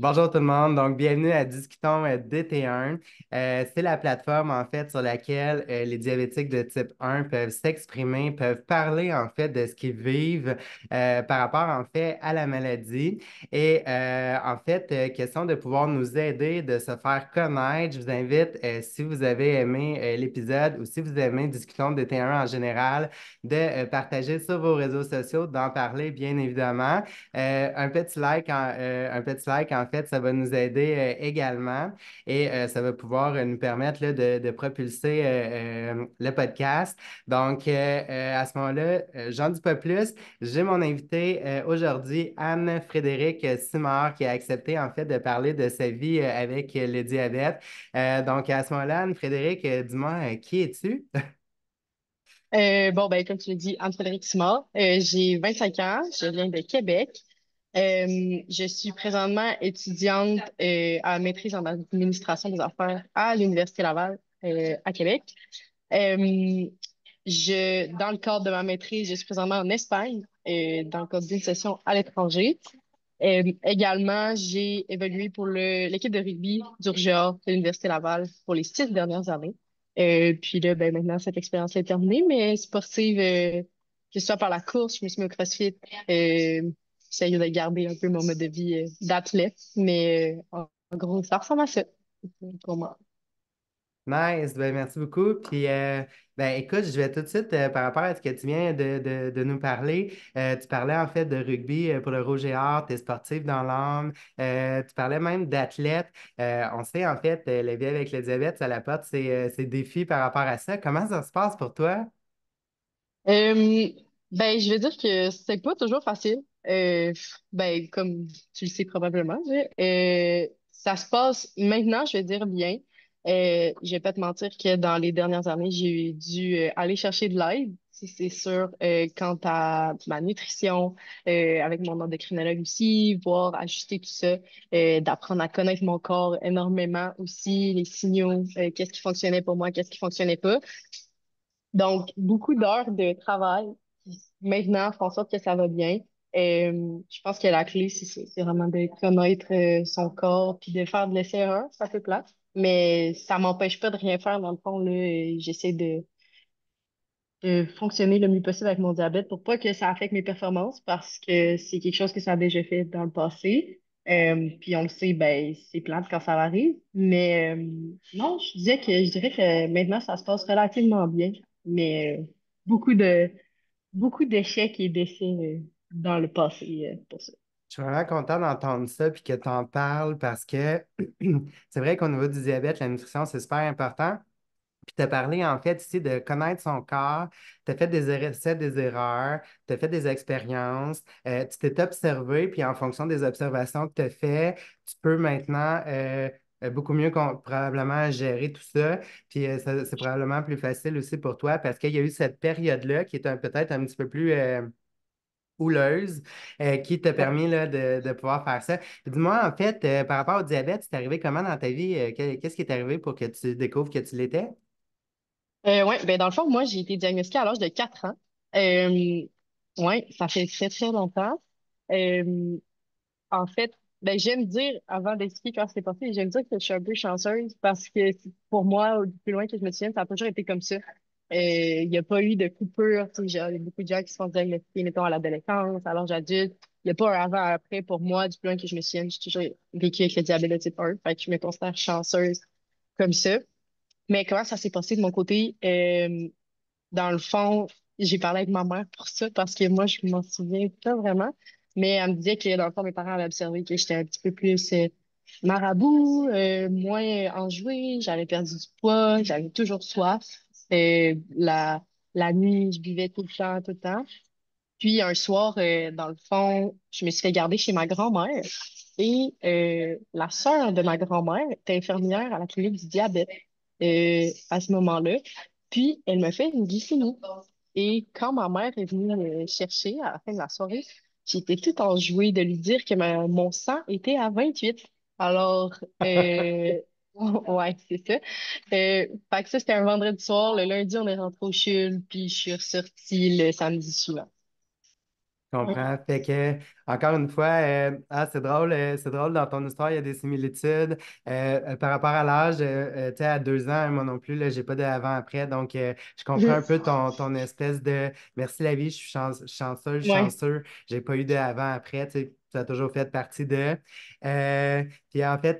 Bonjour tout le monde, donc bienvenue à Discutons DT1. C'est la plateforme en fait sur laquelle les diabétiques de type 1 peuvent s'exprimer, peuvent parler en fait de ce qu'ils vivent par rapport en fait à la maladie. Et en fait, question de pouvoir nous aider, de se faire connaître. Je vous invite, si vous avez aimé l'épisode ou si vous aimez Discutons DT1 en général, de partager sur vos réseaux sociaux, d'en parler bien évidemment. Un petit like, en fait, ça va nous aider également et ça va pouvoir nous permettre là, de propulser le podcast. Donc, à ce moment-là, j'en dis pas plus. J'ai mon invité aujourd'hui, Anne-Frédérique Simard, qui a accepté en fait de parler de sa vie avec le diabète. Donc, à ce moment-là, Anne-Frédérique, dis-moi, qui es-tu? Bon, ben, comme tu l'as dit, Anne-Frédérique Simard. J'ai 25 ans, je viens de Québec. Je suis présentement étudiante à maîtrise en administration des affaires à l'Université Laval à Québec. Euh, dans le cadre de ma maîtrise, je suis présentement en Espagne dans le cadre d'une session à l'étranger. Également, j'ai évolué pour l'équipe de rugby d'Urgea de l'Université Laval pour les 6 dernières années. Puis là, ben, maintenant, cette expérience est terminée, mais sportive, que ce soit par la course, je me suis mis au CrossFit. J'essaie de garder un peu mon mode de vie d'athlète, mais en gros, ça ressemble à ça pour moi. Nice, ben merci beaucoup. Puis, ben écoute, je vais tout de suite, par rapport à ce que tu viens de nous parler, tu parlais en fait de rugby pour le Rouge et Or, tu es sportif dans l'âme, tu parlais même d'athlète. On sait en fait, la vie avec le diabète, ça apporte ses défis par rapport à ça. Comment ça se passe pour toi? Euh, ben, je vais dire que c'est pas toujours facile. Ben, comme tu le sais probablement, ça se passe maintenant, je vais dire bien. Je vais pas te mentir que dans les dernières années, j'ai dû aller chercher de l'aide, si c'est sûr, quant à ma nutrition, avec mon endocrinologue aussi, voir ajuster tout ça, d'apprendre à connaître mon corps énormément aussi, les signaux, qu'est-ce qui fonctionnait pour moi, qu'est-ce qui fonctionnait pas. Donc, beaucoup d'heures de travail qui maintenant font en sorte que ça va bien. Je pense que la clé, c'est ça, c'est vraiment de connaître son corps puis de faire de l'essai-erreur, ça peut plate. Mais ça m'empêche pas de rien faire dans le fond, là. J'essaie de fonctionner le mieux possible avec mon diabète pour pas que ça affecte mes performances parce que c'est quelque chose que ça a déjà fait dans le passé. Puis on le sait, ben, c'est plate quand ça arrive. Mais non, je dirais que maintenant, ça se passe relativement bien. Mais beaucoup d'échecs et d'essais dans le passé pour ça. Je suis vraiment content d'entendre ça puis que tu en parles parce que c'est vrai qu'au niveau du diabète, la nutrition, c'est super important. Puis tu as parlé en fait ici de connaître son corps, tu as fait des essais, des erreurs, tu as fait des expériences, tu t'es observé, puis en fonction des observations que tu as fait, tu peux maintenant beaucoup mieux probablement gérer tout ça. Puis c'est probablement plus facile aussi pour toi parce qu'il y a eu cette période-là qui est peut-être un petit peu plus houleuse qui t'a Ouais. permis là, de pouvoir faire ça. Puis dis-moi, en fait, par rapport au diabète, c'est arrivé comment dans ta vie? Qu'est-ce qui est arrivé pour que tu découvres que tu l'étais? Ouais, ben dans le fond, moi, j'ai été diagnostiquée à l'âge de 4 ans. Euh, ouais, ça fait très, très longtemps. Euh, En fait, ben, j'aime dire, avant d'expliquer comment c'est passé, j'aime dire que je suis un peu chanceuse parce que pour moi, au plus loin que je me souvienne, ça a toujours été comme ça. Il n'y a pas eu de coupure. Tu sais, il y a beaucoup de gens qui se font diagnostiquer, mettons, à l'adolescence, à l'âge adulte. Il n'y a pas un avant-après pour moi, du plus loin que je me souvienne. J'ai toujours vécu avec le diabète de type 1. Fait que je me considère chanceuse comme ça. Mais comment ça s'est passé de mon côté? Dans le fond, j'ai parlé avec ma mère pour ça parce que moi, je m'en souviens pas vraiment. Mais elle me disait que dans le fond, mes parents avaient observé que j'étais un petit peu plus marabout, moins enjouée, j'avais perdu du poids, j'avais toujours soif. La nuit, je buvais tout le temps, tout le temps. Puis un soir, dans le fond, je me suis fait garder chez ma grand-mère. Et la sœur de ma grand-mère était infirmière à la clinique du diabète à ce moment-là. Puis elle me fait une glycémie. Et quand ma mère est venue me chercher à la fin de la soirée, j'étais toute enjouée de lui dire que mon sang était à 28. Alors, ouais, c'est ça. Fait que ça, c'était un vendredi soir. Le lundi, on est rentré au CHUL, puis je suis ressortie le samedi suivant. Je Ouais. comprends. Fait que, encore une fois, c'est drôle, dans ton histoire, il y a des similitudes. Par rapport à l'âge, tu sais, à 2 ans, moi non plus, là, j'ai pas de avant-après. Donc, je comprends un peu ton espèce de merci la vie, je suis chanceuse, Ouais. chanceux, j'ai pas eu de avant-après, tu sais, ça a toujours fait partie de. Puis en fait,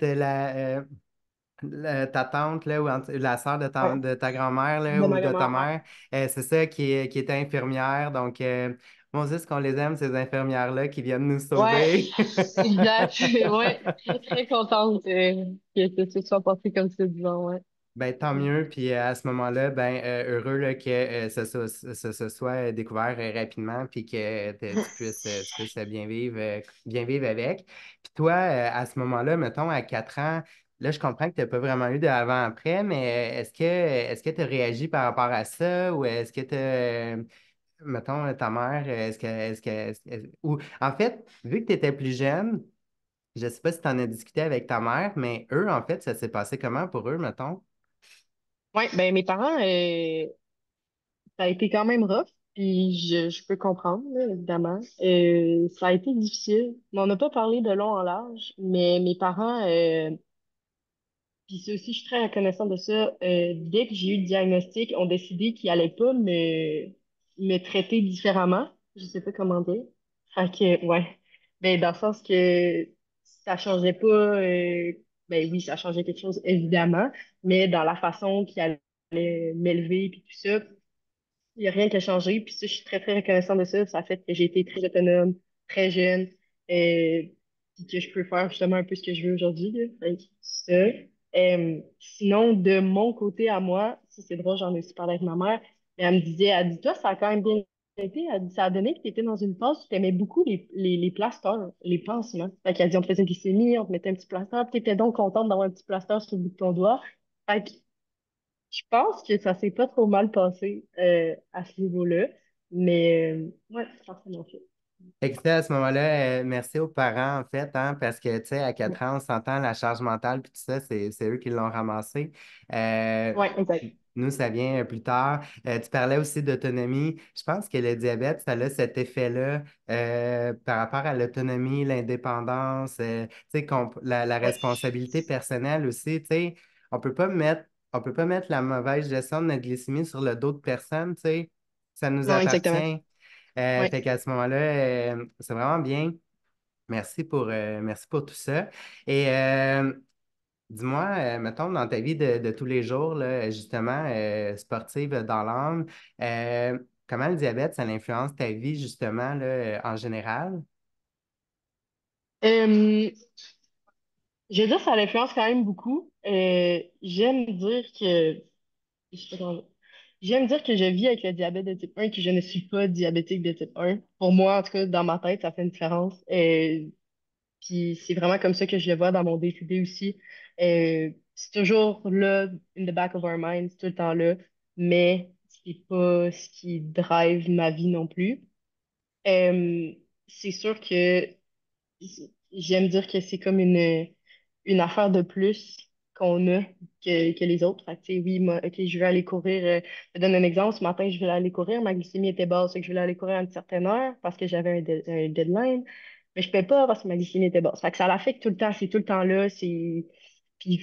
ta tante, là, la sœur Ouais. de ta grand-mère, là, De ou ma de ta grand-mère, ouais. mère, c'est ça qui est infirmière. Donc, moi aussi, ce qu'on les aime, ces infirmières-là qui viennent nous Ouais, sauver. exact. Ouais, très, très contente que ce soit passé comme ça, disons, ouais. Ben, tant mieux. Puis à ce moment-là, ben, heureux là, que ça soit découvert rapidement, puis que tu puisses bien vivre avec. Puis toi, à ce moment-là, mettons, à 4 ans, là, je comprends que tu n'as pas vraiment eu d'avant-après, mais est-ce que tu as réagi par rapport à ça, ou est-ce que tu mettons, ta mère, ou en fait, vu que tu étais plus jeune, je ne sais pas si tu en as discuté avec ta mère, mais eux, en fait, ça s'est passé comment pour eux, mettons? Ouais, ben mes parents, ça a été quand même rough, puis je peux comprendre, là, évidemment. Ça a été difficile. Mais on n'a pas parlé de long en large, mais mes parents, puis ça aussi, je suis très reconnaissante de ça. Dès que j'ai eu le diagnostic, ont décidé qu'ils allaient pas me traiter différemment. Je sais pas comment dire. Fait que, ouais. Ben, dans le sens que ça changeait pas, ben oui, ça changeait quelque chose, évidemment, mais dans la façon qu'ils allaient m'élever, puis tout ça, il n'y a rien qui a changé. Puis ça, je suis très, très reconnaissante de ça. Ça fait que j'ai été très autonome, très jeune, puis que je peux faire justement un peu ce que je veux aujourd'hui, là. Fait que ça. Sinon, de mon côté à moi, ça c'est drôle, j'en ai aussi parlé avec ma mère, mais elle dit, toi, ça a quand même bien été. Elle dit, ça a donné que tu étais dans une phase où tu aimais beaucoup les plasters, les pansements. Fait qu'elle dit, on te faisait une glycémie, on te mettait un petit plaster, puis tu étais donc contente d'avoir un petit plaster sur le bout de ton doigt. Fait que je pense que ça s'est pas trop mal passé à ce niveau-là, mais ouais, c'est forcément fait. Fait que, tu sais, à ce moment-là, merci aux parents, en fait, hein, parce que, tu sais, à Ouais, 4 ans, on s'entend la charge mentale, puis tout ça, c'est eux qui l'ont ramassé. Euh, ouais, exact. Nous, ça vient plus tard. Tu parlais aussi d'autonomie. Je pense que le diabète, ça a cet effet-là par rapport à l'autonomie, l'indépendance, tu sais, la Ouais, responsabilité personnelle aussi. Tu sais, on peut pas mettre la mauvaise gestion de notre glycémie sur le dos de personne, tu sais. Ça nous non, exactement. appartient. Ouais. Fait qu'à ce moment-là, c'est vraiment bien. Merci pour tout ça. Et dis-moi, mettons, dans ta vie de tous les jours, là, justement, sportive dans l'âme, comment le diabète, ça influence ta vie, justement, là, en général? Euh, je veux dire, ça l'influence quand même beaucoup. J'aime dire que je sais pas comment dire. J'aime dire que je vis avec le diabète de type 1 et que je ne suis pas diabétique de type 1. Pour moi, en tout cas, dans ma tête, ça fait une différence. Puis c'est vraiment comme ça que je le vois dans mon day-to-day aussi. C'est toujours là, in the back of our minds, tout le temps là, mais c'est pas ce qui drive ma vie non plus. Euh, c'est sûr que j'aime dire que c'est comme une affaire de plus qu'on a que les autres. Fait que, tu sais, oui, moi, OK, je vais aller courir. Je te donne un exemple. Ce matin, je vais aller courir. Ma glycémie était basse. Fait que je voulais aller courir à une certaine heure parce que j'avais un deadline. Mais je ne peux pas parce que ma glycémie était basse. Fait que ça l'affecte tout le temps. C'est tout le temps là. Puis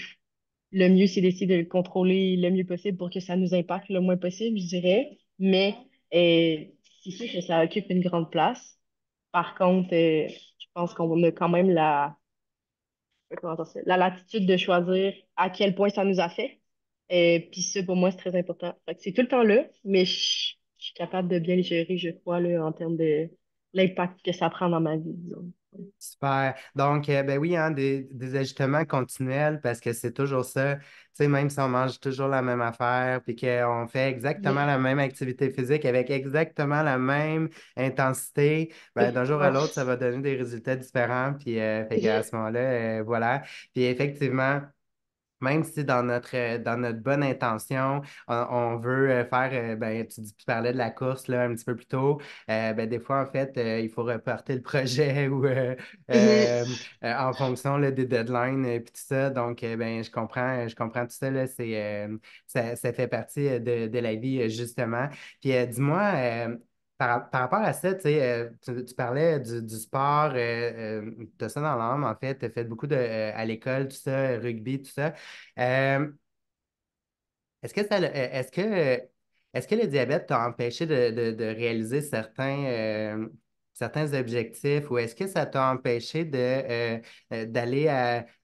le mieux, c'est d'essayer de le contrôler le mieux possible pour que ça nous impacte le moins possible, je dirais. Mais euh, c'est sûr que ça occupe une grande place. Par contre, je pense qu'on a quand même comment dire ça, la latitude de choisir à quel point ça nous affecte. Puis ça, pour moi, c'est très important. Fait que c'est tout le temps là, mais je suis capable de bien le gérer, je crois, là, en termes de l'impact que ça prend dans ma vie, disons. Super. Donc, ben oui, hein, des ajustements continuels parce que c'est toujours ça. Tu sais, même si on mange toujours la même affaire, puis qu'on fait exactement la même activité physique avec exactement la même intensité, ben, d'un jour à Ouais. l'autre, ça va donner des résultats différents. Puis, fait qu'à ce moment-là, voilà. Puis, effectivement, même si dans notre bonne intention, on veut faire, ben, tu parlais de la course là, un petit peu plus tôt, ben, des fois, en fait, il faut reporter le projet ou en fonction là, des deadlines et tout ça. Donc, ben, je comprends tout ça, là, ça fait partie de la vie, justement. Puis, dis-moi, par rapport à ça, tu sais, tu parlais du sport, tu as ça dans l'âme, en fait, tu as fait beaucoup à l'école, tout ça, rugby, tout ça. Euh, Est-ce que est-ce que le diabète t'a empêché de réaliser certains objectifs ou est-ce que ça t'a empêché d'aller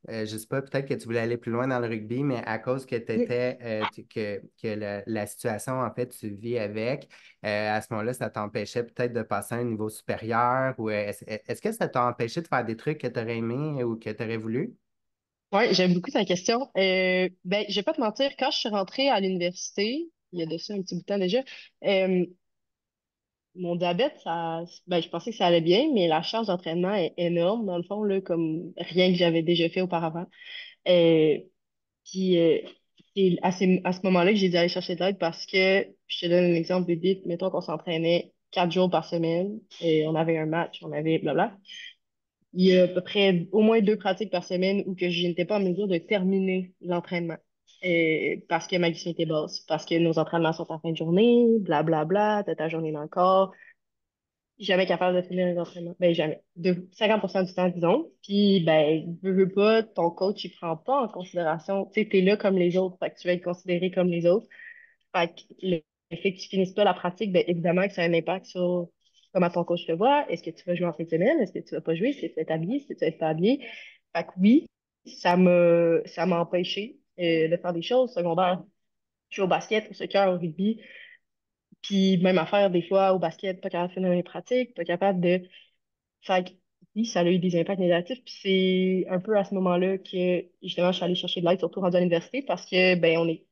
je sais pas, peut-être que tu voulais aller plus loin dans le rugby, mais à cause que que la situation, en fait, tu vis avec, à ce moment-là, ça t'empêchait peut-être de passer à un niveau supérieur ou est-ce que ça t'a empêché de faire des trucs que tu aurais aimé ou que tu aurais voulu? Ouais, j'aime beaucoup ta question. Ben, je vais pas te mentir, quand je suis rentrée à l'université, il y a de ça un petit bout de temps déjà, euh, mon diabète, ben, je pensais que ça allait bien, mais la charge d'entraînement est énorme, dans le fond, là, comme rien que j'avais déjà fait auparavant. Euh, puis, c'est à ce moment-là que j'ai dû aller chercher de l'aide parce que, je te donne un exemple vite, mettons qu'on s'entraînait 4 jours par semaine et on avait un match, on avait blabla. Il y a à peu près au moins 2 pratiques par semaine où que je n'étais pas en mesure de terminer l'entraînement. Parce que ma glycémie était basse, parce que nos entraînements sont en fin de journée, blablabla, t'as ta journée dans le corps. Jamais capable de finir les entraînements. Ben, jamais. 50% du temps, disons. Puis, ben, veux pas, ton coach, il prend pas en considération. Tu sais, t'es là comme les autres, fait que tu vas être considéré comme les autres. Fait que le fait que tu finisses pas la pratique, ben, évidemment que ça a un impact sur comment ton coach te voit. Est-ce que tu vas jouer en fin de semaine? Est-ce que tu vas pas jouer? Est-ce que tu vas être habillé? Est-ce que tu vas être pas habillé? Fait que oui, ça m'a empêché de faire des choses secondaires. Je joue au basket, au soccer, au rugby. Puis même affaire, des fois, au basket, pas capable de finir mes pratiques, pas capable de. Fait que oui, ça a eu des impacts négatifs. Puis c'est un peu à ce moment-là que justement, je suis allée chercher de l'aide, surtout rendue à l'université, parce que ben on est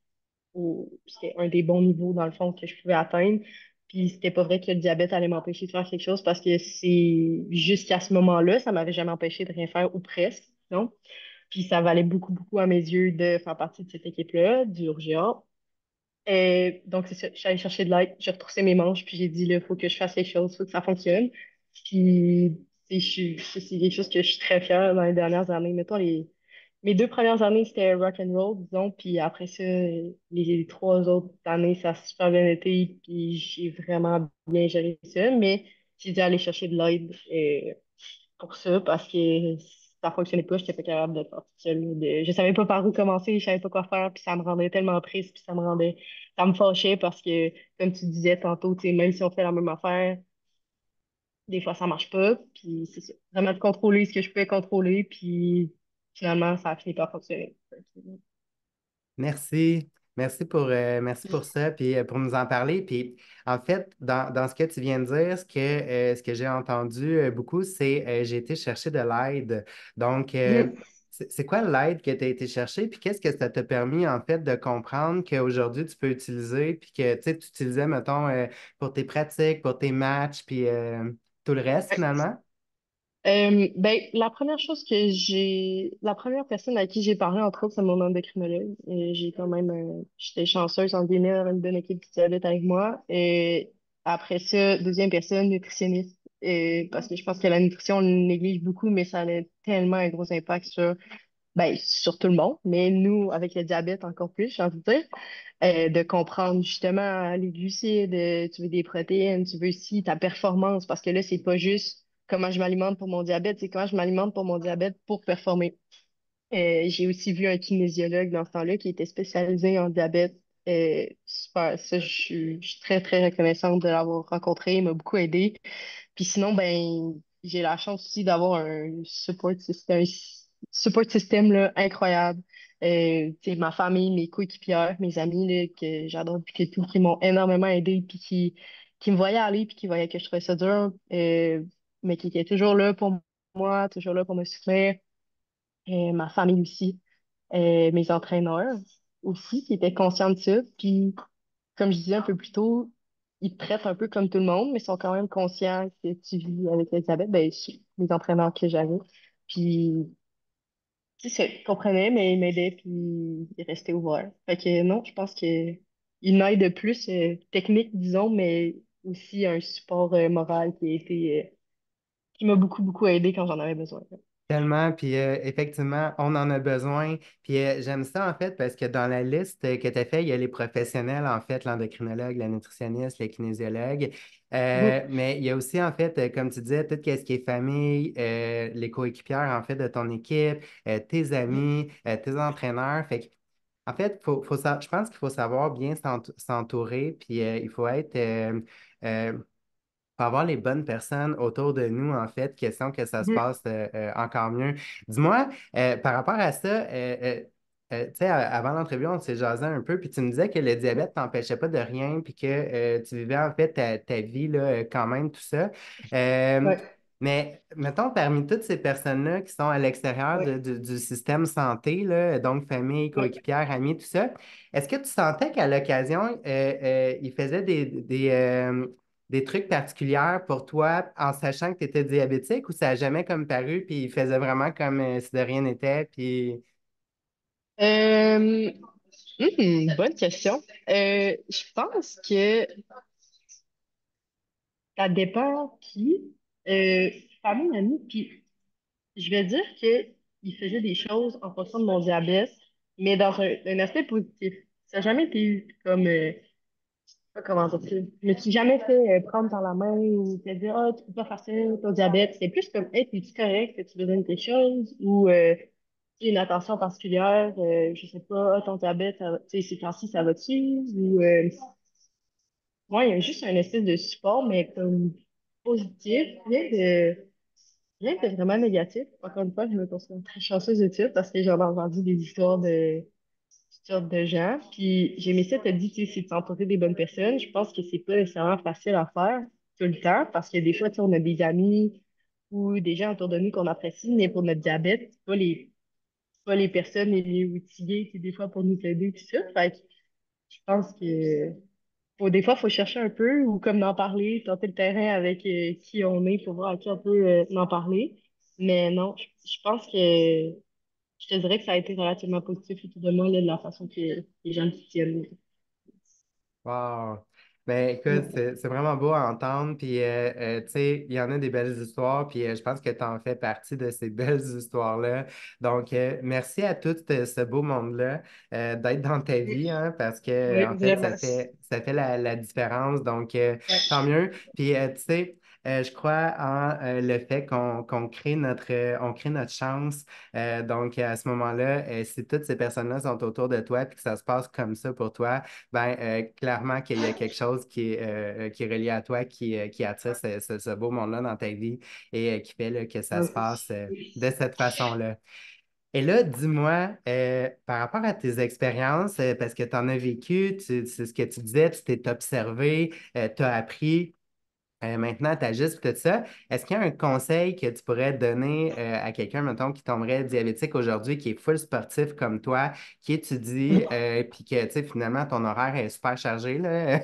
c'était un des bons niveaux, dans le fond, que je pouvais atteindre. Puis c'était pas vrai que le diabète allait m'empêcher de faire quelque chose parce que c'est jusqu'à ce moment-là, ça m'avait jamais empêché de rien faire ou presque, non? Puis ça valait beaucoup, beaucoup à mes yeux de faire partie de cette équipe-là, du Urgia. Et donc, c'est ça, je suis allée chercher de l'aide, j'ai retroussé mes manches, puis j'ai dit, là, il faut que je fasse quelque chose, il faut que ça fonctionne. Puis, c'est quelque chose que je suis très fière dans les dernières années. Mettons, mes 2 premières années, c'était rock and roll, disons, puis après ça, les 3 autres années, ça a super bien été, puis j'ai vraiment bien géré ça, mais j'ai dû aller chercher de l'aide pour ça parce que ça fonctionnait pas, j'étais pas capable de le faire toute seule. Je savais pas par où commencer, je savais pas quoi faire, puis ça me rendait tellement triste, puis ça me fâchait parce que, comme tu disais tantôt, tu sais, même si on fait la même affaire, des fois ça marche pas, puis c'est ça. Vraiment de contrôler ce que je pouvais contrôler, puis finalement, ça a fini par fonctionner. Merci. Merci pour ça, puis pour nous en parler. Puis en fait, dans ce que tu viens de dire, ce que j'ai entendu beaucoup, c'est j'ai été chercher de l'aide. Donc, Mhm. c'est quoi l'aide que tu as été chercher? Puis qu'est-ce que ça t'a permis en fait de comprendre qu'aujourd'hui tu peux utiliser, puis que tu sais, tu utilisais, mettons, pour tes pratiques, pour tes matchs, puis tout le reste finalement? Ben, la première personne à qui j'ai parlé, entre autres, c'est mon endocrinologue. Et j'étais chanceuse, en guillemets, d'avoir une bonne équipe qui diabète avec moi. Et après ça, deuxième personne, nutritionniste. Et parce que je pense que la nutrition, on le néglige beaucoup, mais ça a tellement un gros impact sur tout le monde. Mais nous, avec le diabète, encore plus, j'ai envie de dire, de comprendre justement les glucides, tu veux des protéines, tu veux aussi ta performance, parce que là, c'est pas juste comment je m'alimente pour mon diabète, c'est comment je m'alimente pour mon diabète pour performer. J'ai aussi vu un kinésiologue dans ce temps-là qui était spécialisé en diabète. Super, ça, je suis très, très reconnaissante de l'avoir rencontré. Il m'a beaucoup aidé. Puis sinon, ben, j'ai la chance aussi d'avoir support system là, incroyable. Tu sais, ma famille, mes coéquipières, mes amis là, que j'adore depuis que tout, qui m'ont énormément aidé, puis qui me voyaient aller, puis qui voyaient que je trouvais ça dur, mais qui étaient toujours là pour moi, toujours là pour me soutenir. Ma famille aussi, mes entraîneurs aussi, qui étaient conscients de ça. Puis, comme je disais un peu plus tôt, ils te traitent un peu comme tout le monde, mais sont quand même conscients que tu vis avec Elisabeth, les entraîneurs que j'avais. Puis, tu sais, ils comprenaient, mais ils m'aidaient, puis ils restaient ouverts. Fait que non, je pense que ils m'aident plus technique, disons, mais aussi un support moral qui m'a beaucoup, beaucoup aidé quand j'en avais besoin. Tellement, puis effectivement, on en a besoin. Puis j'aime ça en fait parce que dans la liste que tu as fait, il y a les professionnels en fait, l'endocrinologue, la nutritionniste, le kinésiologue. Mhm. Mais il y a aussi en fait, comme tu disais, tout ce qui est famille, les coéquipières en fait de ton équipe, tes amis, tes entraîneurs. Fait que, en fait, je pense qu'il faut savoir bien s'entourer, puis il faut être euh, pour avoir les bonnes personnes autour de nous, en fait, question que ça se Mhm. passe encore mieux. Dis-moi, par rapport à ça, tu sais, avant l'entrevue, on s'est jasé un peu, puis tu me disais que le diabète t'empêchait pas de rien, puis que tu vivais en fait ta vie là, quand même, tout ça. Euh, Ouais, mais mettons, parmi toutes ces personnes-là qui sont à l'extérieur ouais, du système santé, là, donc famille, ouais. coéquipière, amis, tout ça, est-ce que tu sentais qu'à l'occasion, ils faisaient des trucs particuliers pour toi en sachant que tu étais diabétique ou ça n'a jamais comme paru puis il faisait vraiment comme si de rien n'était puis Euh, bonne question. Je pense que ça dépend qui. Famille, amis, puis je vais dire que il faisait des choses en fonction de mon diabète, mais dans un aspect positif. Ça n'a jamais été comme, pas comment dire ça. Je me suis jamais fait prendre par la main ou te dire, ah, tu peux pas faire ça, ton diabète. C'est plus comme, hey, es-tu correct, que tu besoin de quelque chose ou une attention particulière, je sais pas, ah, ton diabète, tu sais, ces temps-ci, ça va-tu? Ou, ouais, il y a juste un espèce de support, mais comme positif, rien de vraiment négatif. Encore une fois, je me considère très chanceuse de ça parce que j'en ai entendu des histoires de toutes sortes de gens. Puis j'ai aimé ça, t'as dit, tu sais, c'est de s'entourer des bonnes personnes. Je pense que c'est pas nécessairement facile à faire tout le temps parce que des fois, tu sais, on a des amis ou des gens autour de nous qu'on apprécie, mais pour notre diabète, c'est pas les personnes les mieux outillées, qui des fois pour nous aider, tout ça. Fait que je pense que des fois, il faut chercher un peu ou comme d'en parler, tenter le terrain avec qui on est pour voir à qui on peut en parler. Mais non, je pense que je te dirais que ça a été relativement positif autour de moi, là, de la façon que les gens le tiennent. wow. Ben écoute, Mm. c'est vraiment beau à entendre. Puis tu sais, il y en a des belles histoires, puis je pense que tu en fais partie de ces belles histoires-là. Donc, merci à tout ce beau monde-là d'être dans ta vie, hein, parce que Oui, en fait, vraiment. ça fait la différence. Donc, tant Ouais, mieux. Puis tu sais, je crois en le fait qu'on crée on crée notre chance. Donc, à ce moment-là, si toutes ces personnes-là sont autour de toi, puis que ça se passe comme ça pour toi, ben, clairement qu'il y a quelque chose qui est relié à toi, qui attire ce beau monde-là dans ta vie et qui fait là, que ça ouais. se passe de cette façon-là. Et là, dis-moi, par rapport à tes expériences, parce que tu en as vécu, c'est ce que tu disais, tu t'es observé, tu as appris. Maintenant, tu ajustes tout ça. Est-ce qu'il y a un conseil que tu pourrais donner à quelqu'un, mettons, qui tomberait diabétique aujourd'hui, qui est full sportif comme toi, qui étudie, puis que, tu sais, finalement, ton horaire est super chargé, là.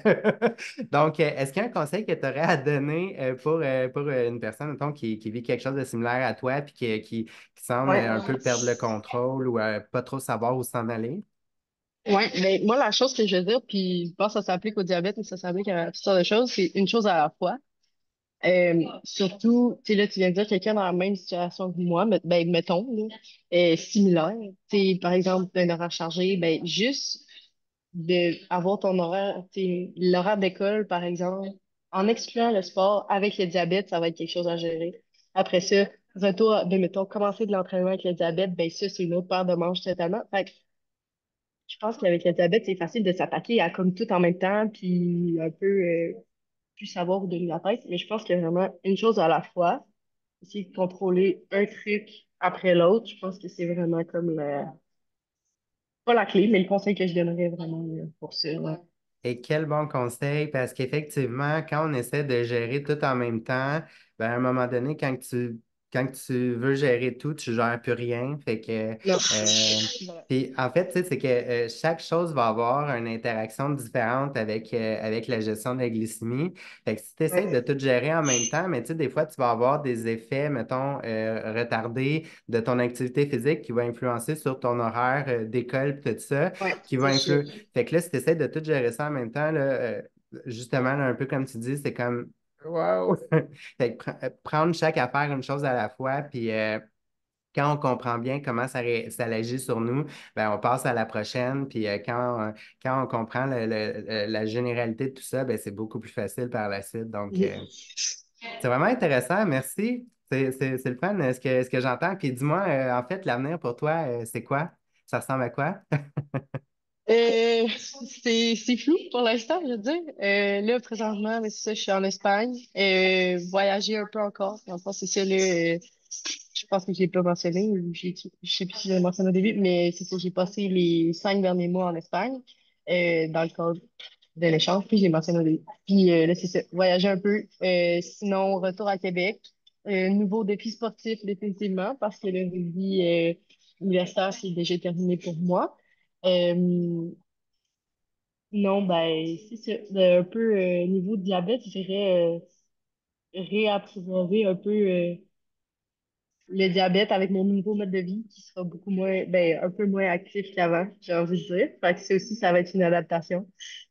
Donc, est-ce qu'il y a un conseil que tu aurais à donner pour une personne, mettons, qui vit quelque chose de similaire à toi, puis qui semble Ouais. un peu perdre le contrôle ou pas trop savoir où s'en aller? Ouais, mais moi, la chose que je veux dire, puis je pense que ça s'applique au diabète, mais ça s'applique à toutes sortes de choses, c'est une chose à la fois. Surtout, tu sais, là, tu viens de dire quelqu'un dans la même situation que moi, ben, mettons, là, similaire. Tu sais, par exemple, d'un horaire chargé, ben, juste de avoir ton horaire, tu sais, l'horaire d'école, par exemple, en excluant le sport avec le diabète, ça va être quelque chose à gérer. Après ça, retour, ben, mettons, commencer de l'entraînement avec le diabète, ben, ça, c'est une autre paire de manches totalement. Fait que je pense qu'avec le diabète, c'est facile de s'attaquer à comme tout en même temps, puis un peu, plus savoir où donner la tête. Mais je pense qu'il y a vraiment une chose à la fois. Essayer de contrôler un truc après l'autre, je pense que c'est vraiment comme pas la clé, mais le conseil que je donnerais vraiment pour ça. Ouais. Et quel bon conseil, parce qu'effectivement, quand on essaie de gérer tout en même temps, ben, à un moment donné, quand tu veux gérer tout, tu ne gères plus rien. Fait que, Non. euh, Voilà. puis en fait, tu sais, c'est que chaque chose va avoir une interaction différente avec la gestion de la glycémie. Fait que si tu essaies de Ouais. tout gérer en même temps, mais tu sais, des fois, tu vas avoir des effets, mettons, retardés de ton activité physique qui va influencer sur ton horaire d'école, puis tout ça, Ouais, qui va c'est sûr. influer. Fait que là, si tu essaies de tout gérer ça en même temps, là, justement, là, un peu comme tu dis, c'est comme wow! Fait que prendre chaque affaire une chose à la fois, puis quand on comprend bien comment ça agit sur nous, ben, on passe à la prochaine. Puis quand on comprend la généralité de tout ça, ben, c'est beaucoup plus facile par la suite. Donc, c'est vraiment intéressant. Merci. C'est le fun, ce que j'entends. Puis dis-moi, en fait, l'avenir pour toi, c'est quoi? Ça ressemble à quoi? C'est flou pour l'instant, je veux dire. Là, présentement, mais c'est ça, je suis en Espagne. Voyager un peu encore. En fait, c'est ça, là. Je pense que je l'ai pas mentionné, ou je sais plus si je l'ai mentionné au début, mais c'est ça, j'ai passé les 5 derniers mois en Espagne, dans le cadre de l'échange, puis je l'ai mentionné au début. Puis là, c'est ça, voyager un peu. Sinon, retour à Québec. Nouveau défi sportif, définitivement, parce que le rugby universitaire, c'est déjà terminé pour moi. Euh, non, ben, c'est ça. Un peu niveau diabète, je dirais réapprivoiser un peu le diabète avec mon nouveau mode de vie qui sera beaucoup moins, ben, un peu moins actif qu'avant, j'ai envie de dire. Fait que ça aussi, ça va être une adaptation.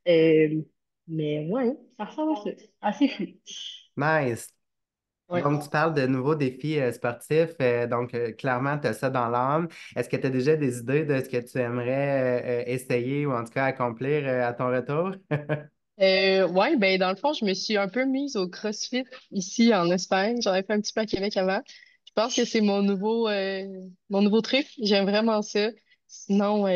Euh, mais ouais, ça ressemble à ça. Assez flou. Nice. Ouais. Donc, tu parles de nouveaux défis sportifs. Donc, clairement, tu as ça dans l'âme. Est-ce que tu as déjà des idées de ce que tu aimerais essayer ou en tout cas accomplir à ton retour? Ouais, ben dans le fond, je me suis un peu mise au CrossFit ici en Espagne. J'en ai fait un petit peu à Québec avant. Je pense que c'est mon nouveau truc. J'aime vraiment ça. Sinon,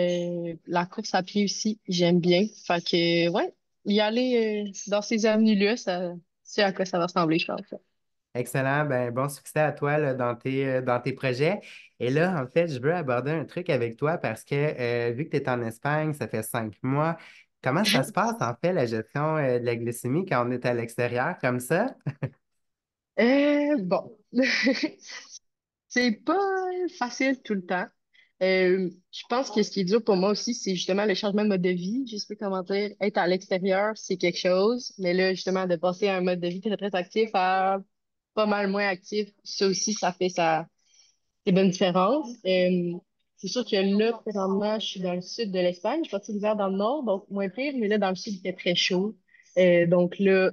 la course à pied aussi, j'aime bien. Fait que ouais, y aller dans ces avenues-là, ça, c'est à quoi ça va ressembler, je pense. Excellent. Ben, bon succès à toi là, dans tes projets. Et là, en fait, je veux aborder un truc avec toi parce que vu que tu es en Espagne, ça fait 5 mois. Comment ça se passe, en fait, la gestion de la glycémie quand on est à l'extérieur comme ça? Bon, c'est pas facile tout le temps. Je pense que ce qui est dur pour moi aussi, c'est justement le changement de mode de vie. Je sais pas comment dire, être à l'extérieur, c'est quelque chose, mais là, justement, de passer à un mode de vie très, très actif à pas mal moins actif, ça aussi, ça fait c'est bonne différence. C'est sûr que là, présentement, je suis dans le sud de l'Espagne. Je suis partie l'hiver dans le nord, donc moins pire, mais là, dans le sud, il fait très chaud. Donc là,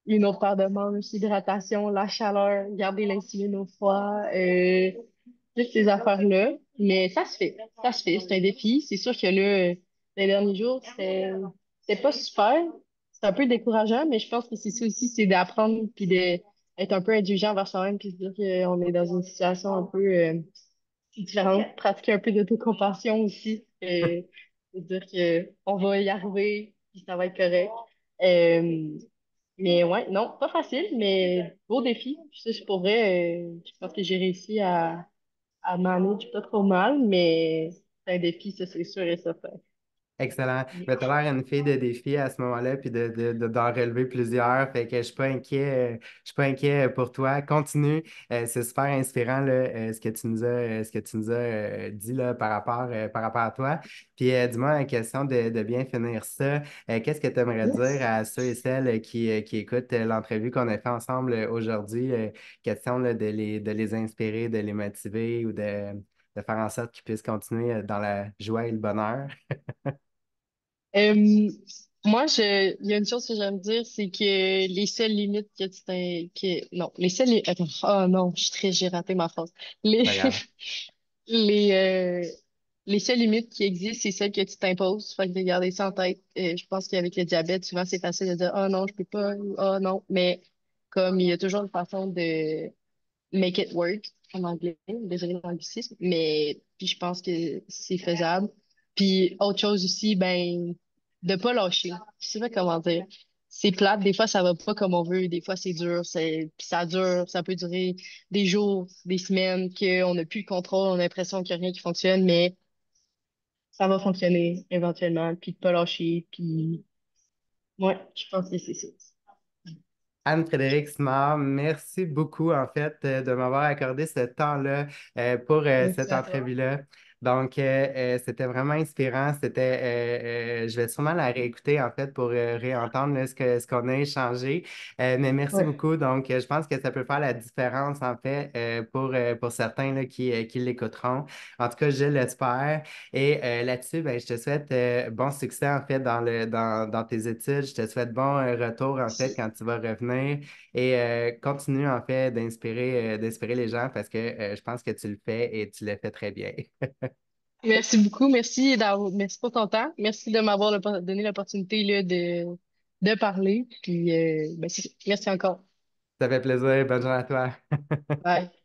une autre paire de manches, l'hydratation, la chaleur, garder l'insuline au froid, toutes ces affaires-là. Mais ça se fait. Ça se fait. C'est un défi. C'est sûr que là, les derniers jours, c'était pas super. C'est un peu décourageant, mais je pense que c'est ça aussi, c'est d'apprendre puis d'être un peu indulgent envers soi-même puis de dire qu'on est dans une situation un peu différente. Pratiquer un peu d'autocompassion aussi. De dire que on va y arriver puis ça va être correct. Euh, mais ouais, non, pas facile, mais beau défi. Puis ça, je pourrais, je pense que j'ai réussi à manage pas trop mal, mais c'est un défi, ça, c'est sûr et certain. Excellent. Ben, tu as l'air une fille de défi à ce moment-là, puis d'en relever plusieurs. Fait que je suis pas inquiet, je suis pas inquiet pour toi. Continue. C'est super inspirant là, ce que tu nous as dit là, par rapport à toi. Puis dis-moi la question de bien finir ça. Qu'est-ce que tu aimerais dire à ceux et celles qui écoutent l'entrevue qu'on a fait ensemble aujourd'hui? Question là, de les inspirer, de les motiver ou de faire en sorte qu'ils puissent continuer dans la joie et le bonheur. Euh, moi, il y a une chose que j'aime dire, c'est que les seules limites que non, attends, oh non, j'ai raté ma phrase. Les, Pas grave. les, euh, les seules limites qui existent, c'est celles que tu t'imposes. Fait que de garder ça en tête. Je pense qu'avec le diabète, souvent, c'est facile de dire, oh non, je peux pas, oh non, mais comme il y a toujours une façon de make it work en anglais, désolé l'anglicisme, mais puis je pense que c'est faisable. Puis autre chose aussi, ben, de pas lâcher. Je sais pas comment dire. C'est plate, des fois ça va pas comme on veut, des fois c'est dur, puis ça dure, ça peut durer des jours, des semaines, qu'on n'a plus le contrôle, on a l'impression qu'il n'y a rien qui fonctionne, mais ça va fonctionner éventuellement, puis de pas lâcher, puis ouais, je pense que c'est ça. Anne-Frédérique Simard, merci beaucoup en fait de m'avoir accordé ce temps-là pour cette Merci à toi. entrevue-là. Donc, c'était vraiment inspirant. Je vais sûrement la réécouter en fait pour réentendre là, ce qu'on a échangé. Mais merci Ouais. beaucoup. Donc, je pense que ça peut faire la différence en fait pour certains là, qui l'écouteront. En tout cas, je l'espère. Et là-dessus, ben, je te souhaite bon succès en fait dans tes études. Je te souhaite bon retour en fait quand tu vas revenir et continue en fait d'inspirer les gens parce que je pense que tu le fais et tu le fais très bien. Merci beaucoup. Merci pour ton temps. Merci de m'avoir donné l'opportunité là, de parler. Puis, merci encore. Ça fait plaisir. Bonne journée à toi. Bye.